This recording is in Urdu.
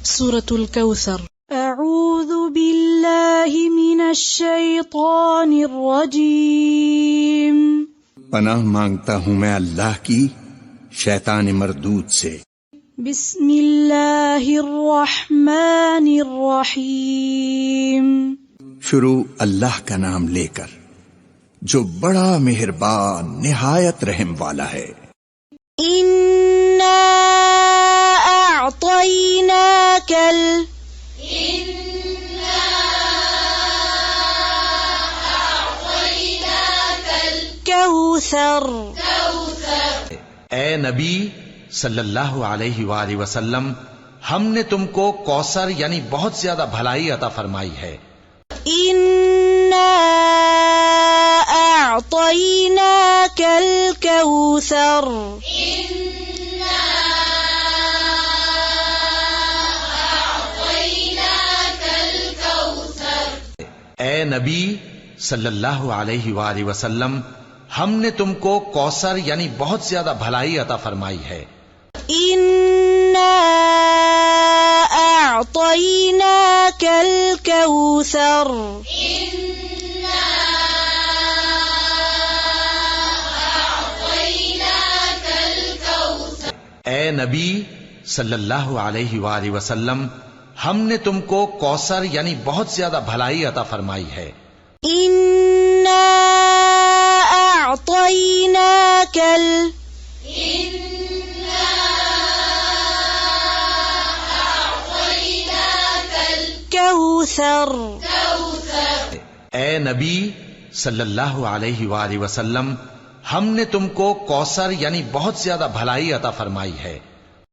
سورة الكوثر۔ اعوذ باللہ من الشیطان الرجیم۔ پناہ مانگتا ہوں میں اللہ کی شیطان مردود سے۔ بسم اللہ الرحمن الرحیم۔ شروع اللہ کا نام لے کر جو بڑا مہربان نہایت رحم والا ہے۔ اِنَّا أعطيناك الكوثر۔ اے نبی صلی اللہ علیہ وآلہ وسلم، ہم نے تم کو کوثر یعنی بہت زیادہ بھلائی عطا فرمائی ہے۔ اِنَّا أعطيناك الكوثر۔ اے نبی صلی اللہ علیہ وآلہ وسلم، ہم نے تم کو کوثر یعنی بہت زیادہ بھلائی عطا فرمائی ہے۔ اِنَّا أعطيناك الكوثر۔ اے نبی صلی اللہ علیہ وآلہ وسلم، ہم نے تم کو کوثر یعنی بہت زیادہ بھلائی عطا فرمائی ہے۔ اِنَّا أعطيناك الكوثر۔ اے نبی صلی اللہ علیہ وآلہ وسلم، ہم نے تم کو کوثر یعنی بہت زیادہ بھلائی عطا فرمائی ہے۔